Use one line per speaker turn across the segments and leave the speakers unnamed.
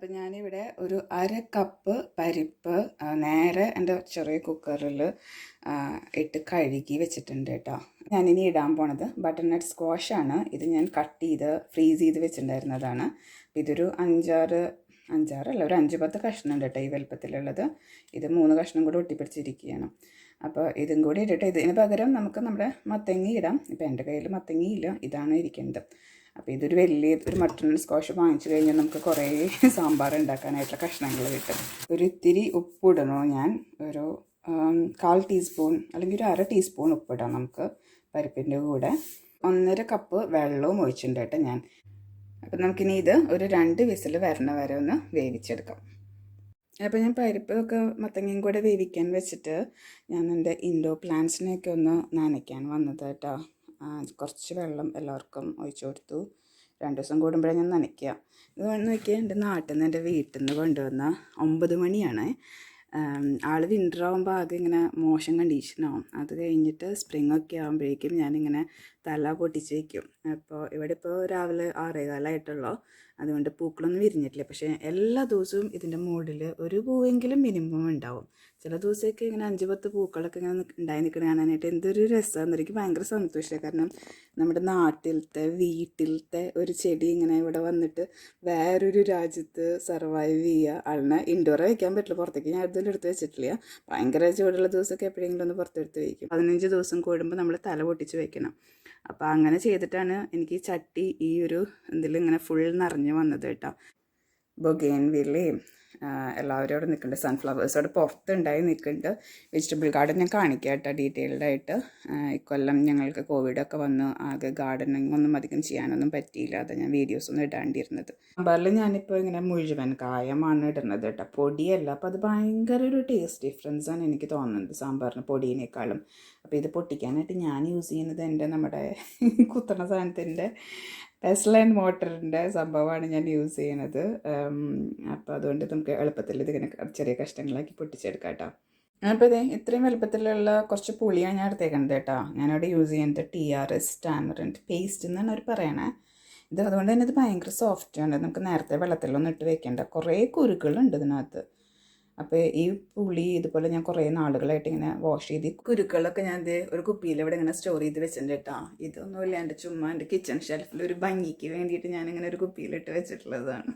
അപ്പം ഞാനിവിടെ ഒരു 1/2 കപ്പ് പരിപ്പ് നേരെ എൻ്റെ ചെറിയ കുക്കറിൽ ഇട്ട് കഴുകി വെച്ചിട്ടുണ്ട് കേട്ടോ. ഞാനിനി ഇടാൻ പോണത് ബട്ടർനട്ട് സ്ക്വാഷാണ്. ഇത് ഞാൻ കട്ട് ചെയ്ത് ഫ്രീസ് ചെയ്ത് വെച്ചിട്ടുണ്ടായിരുന്നതാണ്. ഇതൊരു അഞ്ചാറല്ല ഒരു 5-10 കഷ്ണം ഉണ്ട് കേട്ടോ ഈ വലുപ്പത്തിലുള്ളത്. ഇത് 3 കഷ്ണം കൂടെ ഒട്ടിപ്പിടിച്ചിരിക്കുകയാണ്. അപ്പോൾ ഇതും കൂടി ഇട്ടിട്ട് ഇതിന് പകരം നമുക്ക് നമ്മുടെ മത്തങ്ങ ഇടാം. ഇപ്പോൾ എൻ്റെ കയ്യിൽ മത്തങ്ങയില്ല, ഇതാണ് ഇരിക്കുന്നത്. അപ്പോൾ ഇതൊരു ഒരു ബട്ടർനട്ട് സ്ക്വാഷ് വാങ്ങിച്ചു കഴിഞ്ഞാൽ നമുക്ക് കുറേ സാമ്പാർ ഉണ്ടാക്കാനായിട്ടുള്ള കഷ്ണങ്ങൾ കിട്ടും. ഒരു ഇത്തിരി ഉപ്പിടണോ, ഞാൻ ഒരു 1/4 ടീസ്പൂൺ അല്ലെങ്കിൽ ഒരു 1/2 ടീസ്പൂൺ ഉപ്പിടാം നമുക്ക് പരിപ്പിൻ്റെ കൂടെ. 1.5 കപ്പ് വെള്ളവും ഒഴിച്ചിട്ടുണ്ട് കേട്ടോ ഞാൻ. അപ്പം നമുക്കിനി ഇത് ഒരു 2 വിസിൽ വരണ വരെ ഒന്ന് വേവിച്ചെടുക്കാം. അപ്പോൾ ഞാൻ പരിപ്പൊക്കെ മത്തങ്ങയും കൂടെ വേവിക്കാൻ വെച്ചിട്ട് ഞാൻ എൻ്റെ ഇൻഡോർ പ്ലാന്റ്സിനെയൊക്കെ ഒന്ന് നനയ്ക്കാൻ വന്നത് കേട്ടോ. കുറച്ച് വെള്ളം എല്ലാവർക്കും ഒഴിച്ചു കൊടുത്തു. 2 ദിവസം കൂടുമ്പോഴേ ഞാൻ നനയ്ക്കുക. ഇത് നോക്കിയാൽ എൻ്റെ നാട്ടിൽ നിന്ന് എൻ്റെ വീട്ടിൽ നിന്ന് കൊണ്ടുവന്ന 9 മണിയാണ്. ആൾ വിൻ്റർ ആകുമ്പോൾ ആകെ ഇങ്ങനെ മോശം കണ്ടീഷനാവും. അത് കഴിഞ്ഞിട്ട് സ്പ്രിംഗ് ഒക്കെ ആകുമ്പോഴേക്കും ഞാനിങ്ങനെ തല പൊട്ടിച്ച് വയ്ക്കും. അപ്പോൾ ഇവിടെ ഇപ്പോൾ രാവിലെ 6:15 അതുകൊണ്ട് പൂക്കളൊന്നും വിരിഞ്ഞിട്ടില്ല. പക്ഷേ എല്ലാ ദിവസവും ഇതിൻ്റെ മുകളിൽ ഒരു പൂവെങ്കിലും മിനിമം ഉണ്ടാവും. ചില ദിവസമൊക്കെ ഇങ്ങനെ 5-10 പൂക്കളൊക്കെ ഇങ്ങനെ ഉണ്ടായി നിൽക്കുന്നത് കാണാനായിട്ട് എന്തൊരു രസമാണെന്ന്. എനിക്ക് ഭയങ്കര സന്തോഷമാണ്. കാരണം നമ്മുടെ വീട്ടിലത്തെ ഒരു ചെടി ഇങ്ങനെ ഇവിടെ വന്നിട്ട് വേറൊരു രാജ്യത്ത് സർവൈവ് ചെയ്യുക. ആളിനെ ഇൻഡോറെ വയ്ക്കാൻ പറ്റില്ല, പുറത്തേക്ക് ഞാൻ ഇതിൽ എടുത്ത് വെച്ചിട്ടില്ല. ഭയങ്കര ചൂടുള്ള ദിവസമൊക്കെ എപ്പോഴെങ്കിലും ഒന്ന് പുറത്തെടുത്ത് വയ്ക്കും. 15 ദിവസം കൂടുമ്പോൾ നമ്മൾ തല പൊട്ടിച്ച് വയ്ക്കണം. അപ്പോൾ അങ്ങനെ ചെയ്തിട്ടാണ് എനിക്ക് ഈ ചട്ടി ഈ ഒരു ഇതിലിങ്ങനെ ഫുൾ നിറഞ്ഞ് വന്നത് കേട്ടോ. ബൊഗെയിൻവില്ലയും എല്ലാവരും അവിടെ നിൽക്കുന്നുണ്ട്. സൺഫ്ലവേഴ്സ് അവിടെ പുറത്തുണ്ടായി നിൽക്കുന്നുണ്ട്. വെജിറ്റബിൾ ഗാർഡൻ ഞാൻ കാണിക്കാം കേട്ടോ ഡീറ്റെയിൽഡായിട്ട്. ഇക്കൊല്ലം ഞങ്ങൾക്ക് കോവിഡൊക്കെ വന്ന് ആകെ ഗാർഡനിങ് ഒന്നും അധികം ചെയ്യാനൊന്നും പറ്റിയില്ല. അത് ഞാൻ വീഡിയോസൊന്നും ഇടാണ്ടിരുന്നത്. സാമ്പാറിൽ ഞാനിപ്പോൾ ഇങ്ങനെ മുഴുവൻ കായമാണ് ഇടുന്നത് കേട്ടോ, പൊടിയല്ല. അപ്പോൾ അത് ഭയങ്കര ഒരു ടേസ്റ്റ് ഡിഫറൻസാണ് എനിക്ക് തോന്നുന്നത് സാമ്പാറിന് പൊടിയേക്കാളും. അപ്പോൾ ഇത് പൊട്ടിക്കാനായിട്ട് ഞാൻ യൂസ് ചെയ്യുന്നത് നമ്മുടെ കുത്തണ സാധനത്തിൻ്റെ ടെസ്ല ആൻഡ് മോട്ടറിൻ്റെ സംഭവമാണ് ഞാൻ യൂസ് ചെയ്യണത്. അപ്പോൾ അതുകൊണ്ട് നമുക്ക് എളുപ്പത്തിൽ ഇതിങ്ങനെ ചെറിയ കഷ്ണങ്ങളാക്കി പൊട്ടിച്ചെടുക്കാം കേട്ടോ. അപ്പോൾ ഇത്രയും എളുപ്പത്തിലുള്ള കുറച്ച് പുളിയാണ് ഞാൻ എടുത്തേക്കുന്നത് കേട്ടോ. ഞാനവിടെ യൂസ് ചെയ്യുന്നത് TRS ടാമറിൻഡ് പേസ്റ്റ് എന്നാണ് അവർ പറയണേ. ഇത് അതുകൊണ്ട് തന്നെ ഇത് ഭയങ്കര സോഫ്റ്റാണ്. നമുക്ക് നേരത്തെ വെള്ളത്തിലൊന്നും ഇട്ട് വെക്കേണ്ട. കുറേ കുരുക്കളുണ്ട് ഇതിനകത്ത്. അപ്പോൾ ഈ പുളി ഇതുപോലെ ഞാൻ കുറേ നാളുകളായിട്ട് ഇങ്ങനെ വാഷ് ചെയ്ത് കുരുക്കളൊക്കെ ഞാൻ ഒരു കുപ്പിയിൽ ഇവിടെ ഇങ്ങനെ സ്റ്റോർ ചെയ്ത് വെച്ചിട്ടുണ്ട് കേട്ടോ. ഇതൊന്നുമില്ല, എൻ്റെ ചുമ്മാ എൻ്റെ കിച്ചൺ ഷെൽഫിൽ ഒരു ഭംഗിക്ക് വേണ്ടിയിട്ട് ഞാനിങ്ങനെ ഒരു കുപ്പിയിലിട്ട് വെച്ചിട്ടുള്ളതാണ്.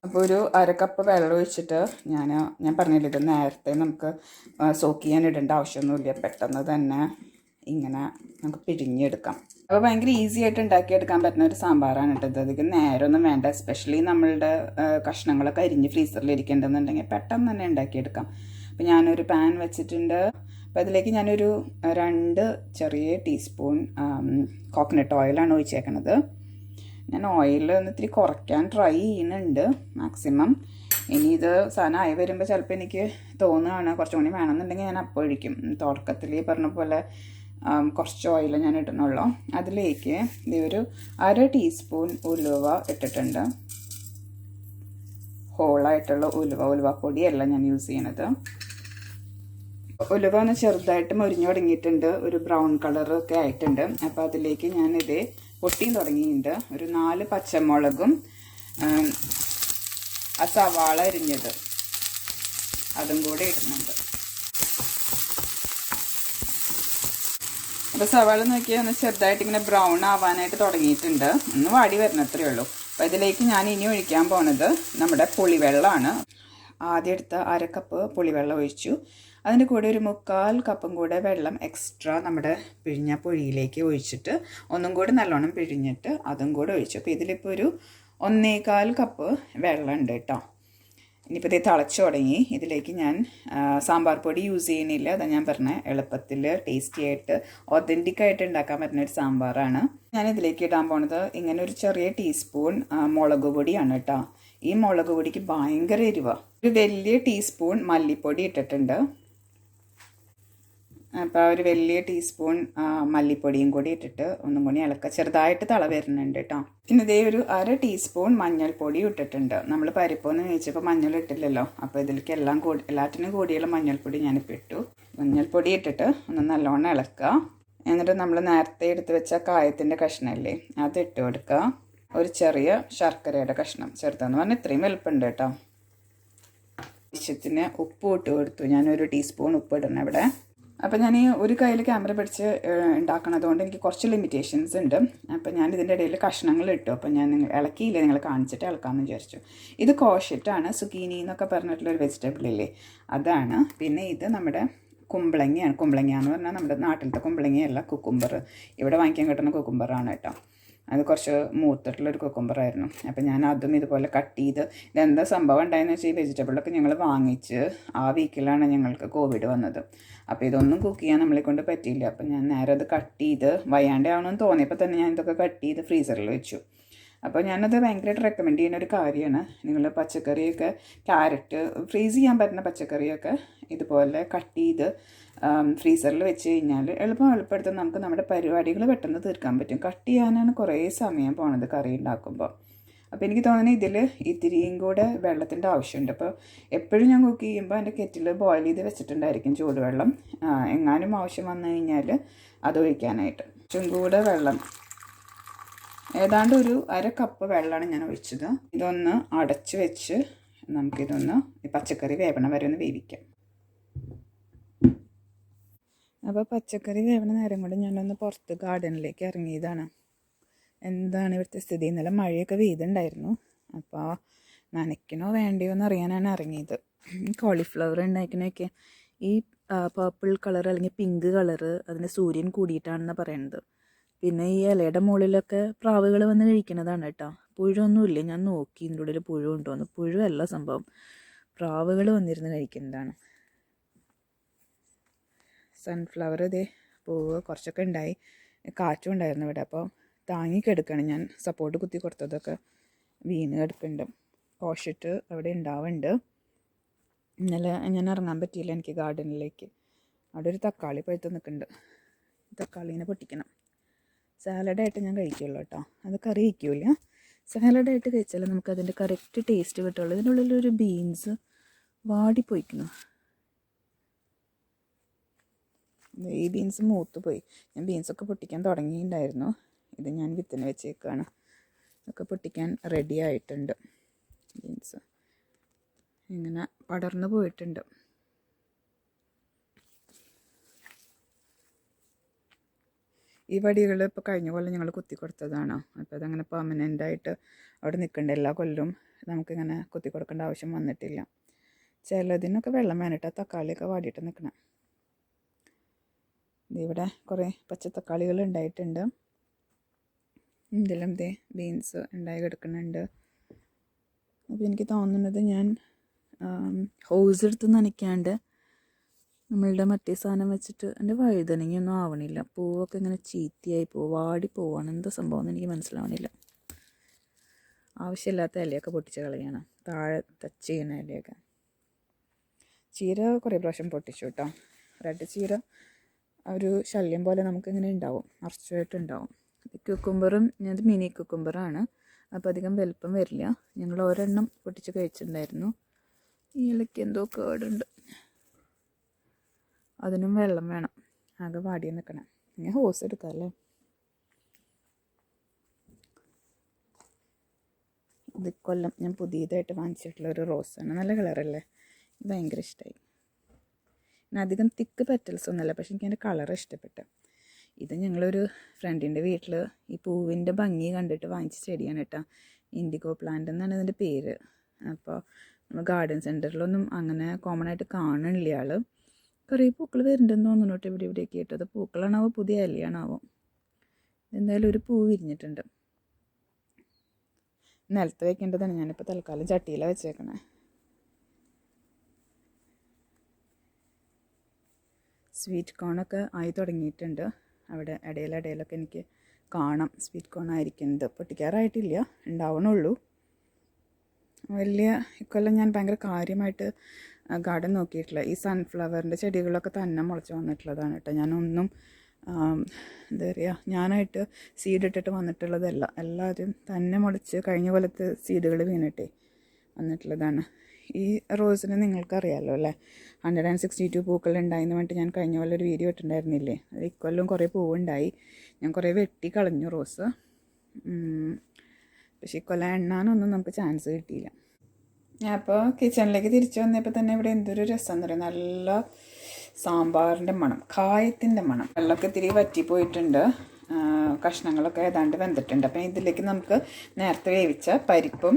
അപ്പോൾ ഒരു 1/2 കപ്പ് വെള്ളം ഒഴിച്ചിട്ട് ഞാൻ പറഞ്ഞില്ല, ഇത് നേരത്തെ നമുക്ക് സോക്ക് ചെയ്യാൻ ഇടേണ്ട ആവശ്യമൊന്നുമില്ല. പെട്ടെന്ന് തന്നെ ഇങ്ങനെ നമുക്ക് പിഴിഞ്ഞെടുക്കാം. അപ്പോൾ ഭയങ്കര ഈസി ആയിട്ട് ഉണ്ടാക്കിയെടുക്കാൻ പറ്റുന്ന ഒരു സാമ്പാറാണ് കേട്ടത്. അധികം നേരമൊന്നും വേണ്ട. എസ്പെഷ്യലി നമ്മളുടെ കഷ്ണങ്ങളൊക്കെ അരിഞ്ഞ് ഫ്രീസറിൽ ഇരിക്കേണ്ടതെന്നുണ്ടെങ്കിൽ പെട്ടെന്ന് തന്നെ ഉണ്ടാക്കിയെടുക്കാം. അപ്പോൾ ഞാനൊരു പാൻ വെച്ചിട്ടുണ്ട്. അപ്പോൾ അതിലേക്ക് ഞാനൊരു 2 ചെറിയ ടീസ്പൂൺ കോക്കനട്ട് ഓയിലാണ് ഒഴിച്ചേക്കണത്. ഞാൻ ഓയിൽ ഒന്ന് ഇത്തിരി കുറയ്ക്കാൻ ട്രൈ ചെയ്യുന്നുണ്ട് മാക്സിമം. ഇനി ഇത് സാധനം ആയി വരുമ്പോൾ ചിലപ്പോൾ എനിക്ക് തോന്നുകയാണ് കുറച്ചും കൂടി വേണമെന്നുണ്ടെങ്കിൽ ഞാൻ അപ്പോൾ ഒഴിക്കും. തുടക്കത്തിൽ പറഞ്ഞ പോലെ കുറച്ച് ഓയിൽ ഞാൻ ഇടണുള്ളൂ. അതിലേക്ക് ഒരു 1/2 ടീസ്പൂൺ ഉലുവ ഇട്ടിട്ടുണ്ട്. ഹോളായിട്ടുള്ള ഉലുവപ്പൊടിയല്ല ഞാൻ യൂസ് ചെയ്യണത്. ഉലുവ ഒന്ന് ചെറുതായിട്ട് മൊരിഞ്ഞു തുടങ്ങിയിട്ടുണ്ട്, ഒരു ബ്രൗൺ കളറൊക്കെ ആയിട്ടുണ്ട്. അപ്പോൾ അതിലേക്ക് ഞാനിത് പൊട്ടിയും തുടങ്ങിയിട്ടുണ്ട്. ഒരു 4 പച്ചമുളകും സവാള അരിഞ്ഞത് അതും കൂടെ ഇടുന്നുണ്ട്. അപ്പോൾ സവാള നോക്കിയാൽ ഒന്ന് ചെറുതായിട്ട് ഇങ്ങനെ ബ്രൗൺ ആവാനായിട്ട് തുടങ്ങിയിട്ടുണ്ട്. ഒന്ന് വാടി വരണത്രേ ഉള്ളൂ. അപ്പോൾ ഇതിലേക്ക് ഞാൻ ഇനി ഒഴിക്കാൻ പോണത് നമ്മുടെ പുളിവെള്ളമാണ്. ആദ്യം എടുത്ത 1/2 കപ്പ് പുളിവെള്ളം ഒഴിച്ചു. അതിൻ്റെ കൂടെ ഒരു 3/4 കപ്പും കൂടെ വെള്ളം എക്സ്ട്രാ നമ്മുടെ പിഴിഞ്ഞ പൊടിയിലേക്ക് ഒഴിച്ചിട്ട് ഒന്നും കൂടി നല്ലോണം പിഴിഞ്ഞിട്ട് അതും കൂടെ ഒഴിച്ചു. അപ്പോൾ ഇതിലിപ്പോൾ ഒരു 1/4 കപ്പ് വെള്ളം ഉണ്ട് കേട്ടോ. ഇനിയിപ്പോൾ ഇത് തിളച്ച് തുടങ്ങി. ഇതിലേക്ക് ഞാൻ സാമ്പാർ പൊടി യൂസ് ചെയ്യുന്നില്ല. അതാ ഞാൻ പറഞ്ഞത്, എളുപ്പത്തിൽ ടേസ്റ്റി ആയിട്ട് ഒതൻറ്റിക്കായിട്ട് ഉണ്ടാക്കാൻ പറ്റുന്ന ഒരു സാമ്പാറാണ്. ഞാൻ ഇതിലേക്ക് ഇടാൻ പോണത് ഇങ്ങനെ ഒരു ചെറിയ ടീസ്പൂൺ മുളക് പൊടിയാണ് കേട്ടോ. ഈ മുളക് പൊടിക്ക് ഭയങ്കര എരിവാണ്. ഒരു വലിയ ടീസ്പൂൺ മല്ലിപ്പൊടി ഇട്ടിട്ടുണ്ട്. അപ്പോൾ ഒരു വലിയ ടീസ്പൂൺ മല്ലിപ്പൊടിയും കൂടി ഇട്ടിട്ട് ഒന്നും കൂടി ഇളക്കുക. ചെറുതായിട്ട് തള വരുന്നുണ്ട് കേട്ടോ. പിന്നെ ഇതേ ഒരു 1/2 ടീസ്പൂൺ മഞ്ഞൾപ്പൊടി ഇട്ടിട്ടുണ്ട്. നമ്മൾ പരിപ്പൊന്ന് കഴിച്ചപ്പോൾ മഞ്ഞൾ ഇട്ടില്ലല്ലോ. അപ്പോൾ ഇതിലേക്ക് എല്ലാറ്റിനും കൂടിയുള്ള മഞ്ഞൾപ്പൊടി ഞാനിപ്പോൾ ഇട്ടു. മഞ്ഞൾപ്പൊടി ഇട്ടിട്ട് ഒന്ന് നല്ലോണം ഇളക്കുക. എന്നിട്ട് നമ്മൾ നേരത്തെ എടുത്ത് വെച്ച കായത്തിൻ്റെ കഷ്ണമല്ലേ അത് ഇട്ട് കൊടുക്കുക. ഒരു ചെറിയ ശർക്കരയുടെ കഷ്ണം, ചെറുതെന്ന് പറഞ്ഞാൽ ഇത്രയും വലുപ്പമുണ്ട് കേട്ടോ. ആവശ്യത്തിന് ഉപ്പ് ഇട്ട് കൊടുത്തു. ഞാനൊരു ടീസ്പൂൺ ഉപ്പ് ഇടണം ഇവിടെ. അപ്പോൾ ഞാൻ ഈ ഒരു കയ്യിൽ ക്യാമറ പിടിച്ച് ഉണ്ടാക്കണതുകൊണ്ട് എനിക്ക് കുറച്ച് ലിമിറ്റേഷൻസ് ഉണ്ട്. അപ്പോൾ ഞാൻ ഇതിൻ്റെ ഇടയിൽ കഷ്ണങ്ങൾ ഇട്ടു. അപ്പോൾ ഞാൻ ഇളക്കിയില്ല, നിങ്ങൾ കാണിച്ചിട്ട് ഇളക്കാമെന്ന് വിചാരിച്ചു. ഇത് കോഷറ്റാണ്, സുക്കീനി എന്നൊക്കെ പറഞ്ഞിട്ടുള്ളൊരു വെജിറ്റബിൾ ഇല്ലേ, അതാണ്. പിന്നെ ഇത് നമ്മുടെ കുമ്പളങ്ങയാണ്. കുമ്പളങ്ങ എന്ന് പറഞ്ഞാൽ നമ്മുടെ നാട്ടിലത്തെ കുമ്പളങ്ങയല്ല, കുക്കുംബർ. ഇവിടെ വാങ്ങിക്കാൻ കിട്ടുന്ന കുക്കുംബറാണ് കേട്ടോ. അത് കുറച്ച് മൂത്തിട്ടുള്ളൊരു കുക്കുംബറായിരുന്നു. അപ്പോൾ ഞാൻ അതും ഇതുപോലെ കട്ട് ചെയ്ത്, ഇതെന്താ സംഭവം ഉണ്ടായെന്ന് വെച്ചാൽ ഈ വെജിറ്റബിളൊക്കെ ഞങ്ങൾ വാങ്ങിച്ച് ആ വീക്കിലാണ് ഞങ്ങൾക്ക് കോവിഡ് വന്നത്. അപ്പോൾ ഇതൊന്നും കുക്ക് ചെയ്യാൻ നമ്മളെ കൊണ്ട് പറ്റിയില്ല. അപ്പോൾ ഞാൻ നേരെ അത് കട്ട് ചെയ്ത്, വയ്യാണ്ടാവണമെന്ന് തോന്നിയപ്പോൾ തന്നെ ഞാൻ ഇതൊക്കെ കട്ട് ചെയ്ത് ഫ്രീസറിൽ വെച്ചു. അപ്പോൾ ഞാനത് ഭയങ്കരമായിട്ട് റെക്കമെൻഡ് ചെയ്യുന്ന ഒരു കാര്യമാണ്. നിങ്ങൾ പച്ചക്കറിയൊക്കെ, ക്യാരറ്റ്, ഫ്രീസ് ചെയ്യാൻ പറ്റുന്ന പച്ചക്കറിയൊക്കെ ഇതുപോലെ കട്ട് ചെയ്ത് ഫ്രീസറിൽ വെച്ച് കഴിഞ്ഞാൽ എളുപ്പമെടുത്ത് നമുക്ക് നമ്മുടെ പരിപാടികൾ പെട്ടെന്ന് തീർക്കാൻ പറ്റും. കട്ട് ചെയ്യാനാണ് കുറേ സമയം പോണത് കറി ഉണ്ടാക്കുമ്പോൾ. അപ്പോൾ എനിക്ക് തോന്നുന്നത് ഇതിൽ ഇത്തിരിയും കൂടെ വെള്ളത്തിൻ്റെ ആവശ്യമുണ്ട്. അപ്പോൾ എപ്പോഴും ഞാൻ കുക്ക് ചെയ്യുമ്പോൾ എൻ്റെ കെറ്റിൽ ബോയിൽ ചെയ്ത് വെച്ചിട്ടുണ്ടായിരിക്കും ചൂടുവെള്ളം. എങ്ങാനും ആവശ്യം വന്നു കഴിഞ്ഞാൽ അതൊഴിക്കാനായിട്ട് കുറച്ചും കൂടെ വെള്ളം, ഏതാണ്ട് ഒരു 1/2 കപ്പ് വെള്ളമാണ് ഞാൻ ഒഴിച്ചത്. ഇതൊന്ന് അടച്ച് വെച്ച് നമുക്കിതൊന്ന് പച്ചക്കറി വേവണ വരെ ഒന്ന് വേവിക്കാം. അപ്പോൾ പച്ചക്കറി വേവണ നേരം കൊണ്ട് ഞാനൊന്ന് പുറത്ത് ഗാർഡനിലേക്ക് ഇറങ്ങിയതാണ്. എന്താണ് ഇവിടുത്തെ സ്ഥിതി? ഇന്നലെ മഴയൊക്കെ പെയ്തുണ്ടായിരുന്നു. അപ്പോൾ നനയ്ക്കണോ വേണ്ടയോ എന്ന് അറിയാനാണ് ഇറങ്ങിയത്. കോളിഫ്ലവർ ഉണ്ടാക്കണൊക്കെ ഈ പർപ്പിൾ കളർ അല്ലെങ്കിൽ പിങ്ക് കളറ് അതിന് സൂര്യൻ കൂടിയിട്ടാണെന്ന് പറയുന്നത്. പിന്നെ ഈ ഇലയുടെ മുകളിലൊക്കെ പ്രാവുകൾ വന്ന് കഴിക്കുന്നതാണ് കേട്ടോ. പുഴുവൊന്നുമില്ല, ഞാൻ നോക്കി ഇതിൻ്റെ ഉള്ളിൽ പുഴു ഉണ്ടോയെന്ന്. പുഴുവല്ല സംഭവം, പ്രാവുകൾ വന്നിരുന്ന് കഴിക്കുന്നതാണ്. സൺഫ്ലവർ ഇതേ പൂവ് കുറച്ചൊക്കെ ഉണ്ടായി, കാറ്റും ഉണ്ടായിരുന്നു ഇവിടെ. അപ്പോൾ താങ്ങിക്കെടുക്കണം. ഞാൻ സപ്പോർട്ട് കുത്തി കൊടുത്തതൊക്കെ വീണ് കിടക്കുന്നുണ്ട്. കോഷിട്ട് അവിടെ ഉണ്ടാവുന്നുണ്ട്. ഇന്നലെ ഞാൻ ഇറങ്ങാൻ പറ്റിയില്ല എനിക്ക് ഗാർഡനിലേക്ക്. അവിടെ ഒരു തക്കാളി പഴുത്ത് നിൽക്കുന്നുണ്ട്. തക്കാളീനെ പൊട്ടിക്കണം. സാലഡായിട്ട് ഞാൻ കഴിക്കുള്ളൂ കേട്ടോ, അത് കറി വയ്ക്കില്ല. സാലഡായിട്ട് കഴിച്ചാൽ നമുക്കതിൻ്റെ കറക്റ്റ് ടേസ്റ്റ് കിട്ടുള്ളൂ. ഇതിൻ്റെ ഉള്ളിലൊരു ബീൻസ് വാടിപ്പോയിക്കുന്നു. ഈ ബീൻസ് മൂത്ത് പോയി. ഞാൻ ബീൻസൊക്കെ പൊട്ടിക്കാൻ തുടങ്ങിയിട്ടുണ്ടായിരുന്നു. ഇത് ഞാൻ വിത്തിന് വെച്ചേക്കാണ്. ഒക്കെ പൊട്ടിക്കാൻ റെഡി ആയിട്ടുണ്ട്. ബീൻസ് ഇങ്ങനെ പടർന്നു പോയിട്ടുണ്ട്. ഈ വടികൾ ഇപ്പോൾ കഴിഞ്ഞ കൊല്ലം ഞങ്ങൾ കുത്തി കൊടുത്തതാണ്. അപ്പോൾ അതങ്ങനെ പെർമനൻ്റായിട്ട് അവിടെ നിൽക്കേണ്ട. എല്ലാ കൊല്ലവും നമുക്കിങ്ങനെ കുത്തി കൊടുക്കേണ്ട ആവശ്യം വന്നിട്ടില്ല. ചിലതിനൊക്കെ വെള്ളം വേണിട്ട് തക്കാളിയൊക്കെ വാടിയിട്ട് നിൽക്കണം. ഇവിടെ കുറേ പച്ചത്തക്കാളികൾ ഉണ്ടായിട്ടുണ്ട്. ഇതിലും ദേ ബീൻസ് ഉണ്ടായി കിടക്കുന്നുണ്ട്. അപ്പോൾ എനിക്ക് തോന്നുന്നത് ഞാൻ ഹോസ് എടുത്ത് നനയ്ക്കാണ്ട് നമ്മളുടെ മറ്റേ സാധനം വെച്ചിട്ട് എൻ്റെ വഴുതനങ്ങയൊന്നും ആവണില്ല. പൂവൊക്കെ ഇങ്ങനെ ചീത്തയായി വാടി പോവാണ്. എന്താ സംഭവം എന്ന് എനിക്ക് മനസ്സിലാവണില്ല. ആവശ്യമില്ലാത്ത ഇലയൊക്കെ പൊട്ടിച്ച് കളയാണ്, താഴെ ടച്ച് ചെയ്യുന്ന ഇലയൊക്കെ. ചീര കുറേ പ്രാവശ്യം പൊട്ടിച്ചു കേട്ടോ. റെഡ് ചീര ഒരു ശല്യം പോലെ നമുക്കിങ്ങനെ ഉണ്ടാവും, നിറച്ചായിട്ടുണ്ടാവും. കുക്കുംബറും ഞാനത് മിനി കുക്കുംബറാണ്, അപ്പോൾ അധികം വലുപ്പം വരില്ല. ഞങ്ങൾ ഒരെണ്ണം പൊട്ടിച്ച് കഴിച്ചിട്ടുണ്ടായിരുന്നു. ഈ ഇലയ്ക്ക് എന്തോ കേടുണ്ട്, അതിനും വെള്ളം വേണം. ആകെ വാടി നിൽക്കണം. ഞാൻ ഹോസ് എടുക്കാമല്ലേ. ഇത് കൊല്ലം ഞാൻ പുതിയതായിട്ട് വാങ്ങിച്ചിട്ടുള്ള ഒരു റോസാണ്. നല്ല കളറല്ലേ, ഭയങ്കര ഇഷ്ടമായി. പിന്നെ അധികം തിക്ക് പെറ്റൽസ് ഒന്നുമല്ല, പക്ഷെ എനിക്ക് അതിൻ്റെ കളർ ഇഷ്ടപ്പെട്ടു. ഇത് ഞങ്ങളൊരു ഫ്രണ്ടിൻ്റെ വീട്ടിൽ ഈ പൂവിൻ്റെ ഭംഗി കണ്ടിട്ട് വാങ്ങിച്ച ചെടിയാണ് കേട്ടോ. ഇൻഡിഗോ പ്ലാന്റ് എന്നാണ് ഇതിൻ്റെ പേര്. അപ്പോൾ നമ്മൾ ഗാർഡൻ സെൻറ്ററിലൊന്നും അങ്ങനെ കോമൺ ആയിട്ട് കാണണില്ല ആൾ. കുറേ പൂക്കൾ വരുന്നുണ്ടെന്ന് തോന്നുന്നു കേട്ടോ ഇവിടെ ഇവിടെയൊക്കെ ആയിട്ട്. അത് പൂക്കളാണാവോ പുതിയ ഇലയാണാവോ. എന്തായാലും ഒരു പൂ വിരിഞ്ഞിട്ടുണ്ട്. നിലത്ത് വയ്ക്കേണ്ടതാണ്, ഞാനിപ്പോൾ തൽക്കാലം ചട്ടിയിലാണ് വെച്ചേക്കണേ. സ്വീറ്റ് കോണൊക്കെ ആയി തുടങ്ങിയിട്ടുണ്ട്. അവിടെ ഇടയിലൊക്കെ എനിക്ക് കാണാം സ്വീറ്റ് കോൺ ആയിരിക്കുന്നത്. പൊട്ടിക്കാറായിട്ടില്ല, ഉണ്ടാവണുള്ളൂ. വലിയ ഇക്കൊല്ലം ഞാൻ ഭയങ്കര കാര്യമായിട്ട് ഗാർഡൻ നോക്കിയിട്ടില്ല. ഈ സൺഫ്ലവറിൻ്റെ ചെടികളൊക്കെ തന്നെ മുളച്ച് വന്നിട്ടുള്ളതാണ് കേട്ടോ. ഞാനൊന്നും എന്താ പറയുക, ഞാനായിട്ട് സീഡ് ഇട്ടിട്ട് വന്നിട്ടുള്ളതല്ല. എല്ലാവരും തന്നെ മുളച്ച് കഴിഞ്ഞ കൊല്ലത്ത് സീഡുകൾ വീണിട്ടേ വന്നിട്ടുള്ളതാണ്. ഈ റോസിന് നിങ്ങൾക്കറിയാമല്ലോ അല്ലേ, 162 പൂക്കൾ ഉണ്ടായിന്ന് പറഞ്ഞിട്ട് ഞാൻ കഴിഞ്ഞ കൊല്ലം ഒരു വീഡിയോ ഇട്ടിട്ടുണ്ടായിരുന്നില്ലേ. അത് ഇക്കൊല്ലം കുറേ പൂവുണ്ടായി. ഞാൻ കുറേ വെട്ടി കളഞ്ഞു റോസ്. പക്ഷേ ഇക്കൊല്ലം എണ്ണാനൊന്നും നമുക്ക് ചാൻസ് കിട്ടിയില്ല. ഞാൻ അപ്പോൾ കിച്ചണിലേക്ക് തിരിച്ചു വന്നപ്പോൾ തന്നെ ഇവിടെ എന്തൊരു രസം എന്ന് പറയും, നല്ല സാമ്പാറിൻ്റെ മണം, കായത്തിൻ്റെ മണം. വെള്ളമൊക്കെ ഇത്തിരി വറ്റിപ്പോയിട്ടുണ്ട്, കഷ്ണങ്ങളൊക്കെ ഏതാണ്ട് വെന്തിട്ടുണ്ട്. അപ്പം ഇതിലേക്ക് നമുക്ക് നേരത്തെ വേവിച്ച പരിപ്പും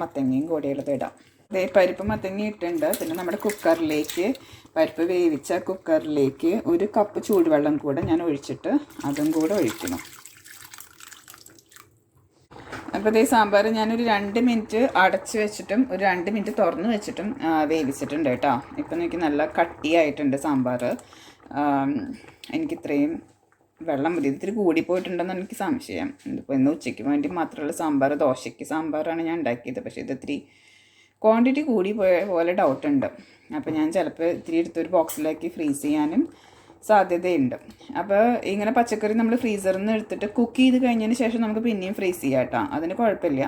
മത്തങ്ങയും കൂടിയുള്ളത് ഇടാം. ഇതേ പരിപ്പ് മത്തങ്ങ ഇട്ടുണ്ട്. പിന്നെ നമ്മുടെ കുക്കറിലേക്ക്, പരിപ്പ് വേവിച്ച കുക്കറിലേക്ക് 1 കപ്പ് ചൂടുവെള്ളം കൂടെ ഞാൻ ഒഴിച്ചിട്ട് അതും കൂടെ ഒഴിക്കണം. അപ്പോൾ ഇതേ സാമ്പാർ ഞാനൊരു 2 മിനിറ്റ് അടച്ച് വെച്ചിട്ടും ഒരു 2 മിനിറ്റ് തുറന്ന് വെച്ചിട്ടും വേവിച്ചിട്ടുണ്ട് കേട്ടോ. ഇപ്പം എനിക്ക് നല്ല കട്ടിയായിട്ടുണ്ട് സാമ്പാർ. എനിക്കിത്രയും വെള്ളം മതി. ഇത്തിരി കൂടിപ്പോയിട്ടുണ്ടെന്ന് എനിക്ക് സംശയം. ഇതിപ്പോൾ ഇന്ന് ഉച്ചയ്ക്ക് വേണ്ടി മാത്രമുള്ള സാമ്പാർ, ദോശയ്ക്ക് സാമ്പാറാണ് ഞാൻ ഉണ്ടാക്കിയത്. പക്ഷേ ഇത്തിരി ക്വാണ്ടിറ്റി കൂടി പോയ പോലെ ഡൗട്ടുണ്ട്. അപ്പോൾ ഞാൻ ചിലപ്പോൾ ഇത്തിരി എടുത്തൊരു ബോക്സിലേക്ക് ഫ്രീസ് ചെയ്യാനും സാധ്യതയുണ്ട്. അപ്പോൾ ഇങ്ങനെ പച്ചക്കറി നമ്മൾ ഫ്രീസറിൽ നിന്ന് എടുത്തിട്ട് കുക്ക് ചെയ്ത് കഴിഞ്ഞതിന് ശേഷം നമുക്ക് പിന്നെയും ഫ്രീസ് ചെയ്യാം കേട്ടോ. അതിന് കുഴപ്പമില്ല.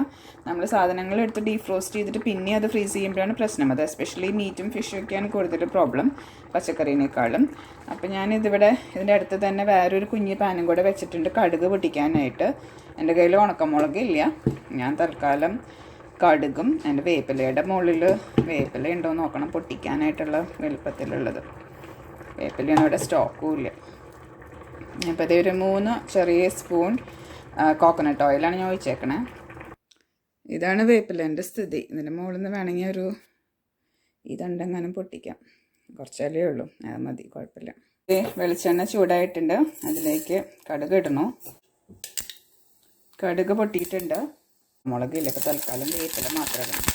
നമ്മൾ സാധനങ്ങൾ എടുത്ത് ഡീഫ്രോസ്റ്റ് ചെയ്തിട്ട് പിന്നെ അത് ഫ്രീസ് ചെയ്യുമ്പോഴാണ് പ്രശ്നം. അത് എസ്പെഷ്യലി മീറ്റും ഫിഷും ഒക്കെയാണ് കൂടുതൽ പ്രോബ്ലം പച്ചക്കറീനേക്കാളും. അപ്പോൾ ഞാനിതിവിടെ ഇതിൻ്റെ അടുത്ത് തന്നെ വേറൊരു കുഞ്ഞ് പാനും കൂടെ വെച്ചിട്ടുണ്ട് കടുക് പൊട്ടിക്കാനായിട്ട്. എൻ്റെ കയ്യിൽ ഉണക്കമുളക് ഇല്ല. ഞാൻ തൽക്കാലം കടുകും എൻ്റെ വേപ്പിലയുടെ മുകളിൽ വേപ്പില ഉണ്ടോ എന്ന് നോക്കണം, പൊട്ടിക്കാനായിട്ടുള്ള വലുപ്പത്തിലുള്ളത്. വേപ്പിലയൊന്നും ഇവിടെ സ്റ്റോക്കും ഇല്ല. അപ്പോൾ ഇത് ഒരു 3 ചെറിയ സ്പൂൺ കോക്കനട്ട് ഓയിലാണ് ഞാൻ ഒഴിച്ചേക്കണേ. ഇതാണ് വേപ്പിലേൻ്റെ സ്ഥിതി. ഇതിൻ്റെ മുകളിൽ നിന്ന് വേണമെങ്കിൽ ഒരു ഇതുണ്ടെങ്ങാനും പൊട്ടിക്കാം. കുറച്ചല്ലേ ഉള്ളൂ, അത് മതി, കുഴപ്പമില്ല. വെളിച്ചെണ്ണ ചൂടായിട്ടുണ്ട്. അതിലേക്ക് കടുക് ഇടണോ. കടുക് പൊട്ടിയിട്ടുണ്ട്. മുളകില്ല, ഇപ്പോൾ തൽക്കാലം വേപ്പില മാത്രം ഇടണം.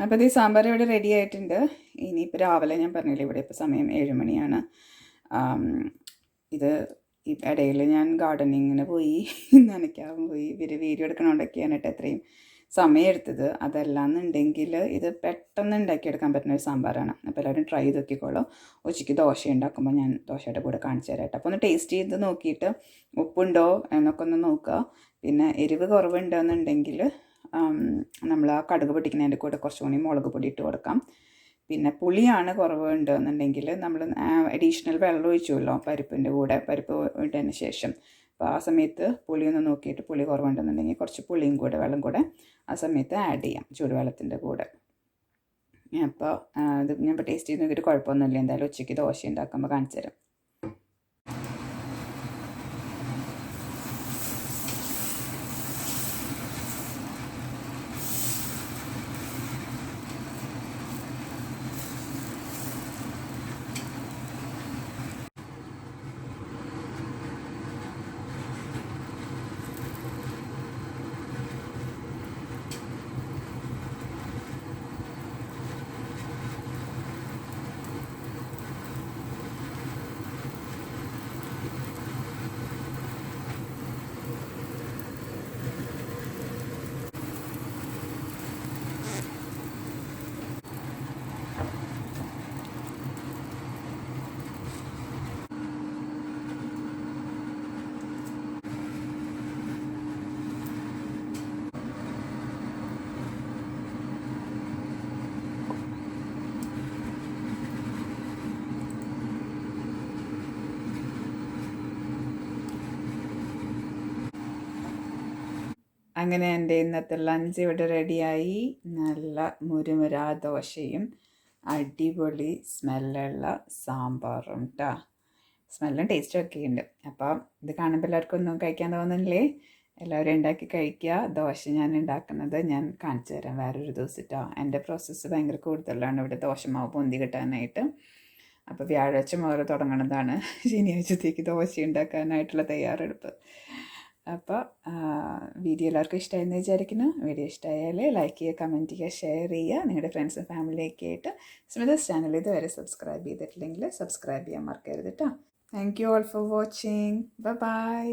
അപ്പോൾ ഈ സാമ്പാർ ഇവിടെ റെഡി ആയിട്ടുണ്ട്. ഇനിയിപ്പോൾ രാവിലെ ഞാൻ പറഞ്ഞില്ലേ, ഇവിടെ ഇപ്പോൾ സമയം 7 മണിയാണ്. ഇത് ഇടയിൽ ഞാൻ ഗാർഡനിങ്ങിന് പോയി, നനയ്ക്കാൻ പോയി. വീഡിയോ എടുക്കണോണ്ടൊക്കെയാണ് കേട്ടോ എത്രയും സമയം എടുത്തത്. അതല്ലാന്നുണ്ടെങ്കിൽ ഇത് പെട്ടെന്ന് ഉണ്ടാക്കിയെടുക്കാൻ പറ്റുന്ന ഒരു സാമ്പാറാണ്. അപ്പോൾ എല്ലാവരും ട്രൈ ചെയ്ത് നോക്കിക്കോളൂ. ഉച്ചയ്ക്ക് ദോശ ഉണ്ടാക്കുമ്പോൾ ഞാൻ ദോശയുടെ കൂടെ കാണിച്ചു തരാം കേട്ടോ. അപ്പോൾ ഒന്ന് ടേസ്റ്റ് ചെയ്ത് നോക്കിയിട്ട് ഉപ്പുണ്ടോ എന്നൊക്കെ ഒന്ന് നോക്കുക. പിന്നെ എരിവ് കുറവുണ്ടെന്നുണ്ടെങ്കിൽ നമ്മൾ ആ കടുക് പൊട്ടിക്കുന്നതിൻ്റെ കൂടെ കുറച്ചുകൂടി മുളക് പൊടി ഇട്ട് കൊടുക്കാം. പിന്നെ പുളിയാണ് കുറവുണ്ടെന്നുണ്ടെങ്കിൽ നമ്മൾ അഡീഷണൽ വെള്ളം ഒഴിച്ചുമല്ലോ പരിപ്പിൻ്റെ കൂടെ, പരിപ്പ് ഇട്ടതിന് ശേഷം. അപ്പോൾ ആ സമയത്ത് പുളിയൊന്ന് നോക്കിയിട്ട് പുളി കുറവുണ്ടെന്നുണ്ടെങ്കിൽ കുറച്ച് പുളിയും കൂടെ വെള്ളം കൂടെ ആ സമയത്ത് ആഡ് ചെയ്യാം ചൂടുവെള്ളത്തിൻ്റെ കൂടെ. അപ്പോൾ ഇത് ഞാൻ ഇപ്പോൾ ടേസ്റ്റ് ചെയ്ത് നോക്കിയിട്ട് കുഴപ്പമൊന്നുമില്ല. എന്തായാലും ഉച്ചയ്ക്ക് ദോശ ഉണ്ടാക്കുമ്പോൾ കാണിച്ചു തരാം. അങ്ങനെ എൻ്റെ ഇന്നത്തെ ലഞ്ച് ഇവിടെ റെഡിയായി. നല്ല മുരുമുര ദോശയും അടിപൊളി സ്മെല്ലുള്ള സാമ്പാറും കേട്ടോ. സ്മെല്ലും ടേസ്റ്റും ഒക്കെ ഉണ്ട്. അപ്പം ഇത് കാണുമ്പോൾ എല്ലാവർക്കും ഒന്നും കഴിക്കാൻ തോന്നുന്നില്ലേ? എല്ലാവരും ഉണ്ടാക്കി കഴിക്കുക. ദോശ ഞാൻ ഉണ്ടാക്കുന്നത് ഞാൻ കാണിച്ചു തരാം വേറൊരു ദിവസം കേട്ടോ. എൻ്റെ പ്രോസസ്സ് ഭയങ്കര കൂടുതലാണ് ഇവിടെ ദോശമാവ് പൊന്തി കിട്ടാനായിട്ട്. അപ്പോൾ വ്യാഴാഴ്ച മുതൽ തുടങ്ങുന്നതാണ് ശനിയാഴ്ചത്തേക്ക് ദോശ ഉണ്ടാക്കാനായിട്ടുള്ള തയ്യാറെടുപ്പ്. അപ്പോൾ വീഡിയോ എല്ലാവർക്കും ഇഷ്ടമായെന്ന് വിചാരിക്കുന്നു. വീഡിയോ ഇഷ്ടമായാൽ ലൈക്ക് ചെയ്യുക, കമൻറ്റ് ചെയ്യുക, ഷെയർ ചെയ്യുക. നിങ്ങളുടെ ഫ്രണ്ട്സും ഫാമിലിയൊക്കെ ആയിട്ട് സ്മിതസ് ചാനൽ ഇതുവരെ സബ്സ്ക്രൈബ് ചെയ്തിട്ടില്ലെങ്കിൽ സബ്സ്ക്രൈബ് ചെയ്യാൻ മറക്കരുത് കേട്ടോ. Thank you all for watching. By.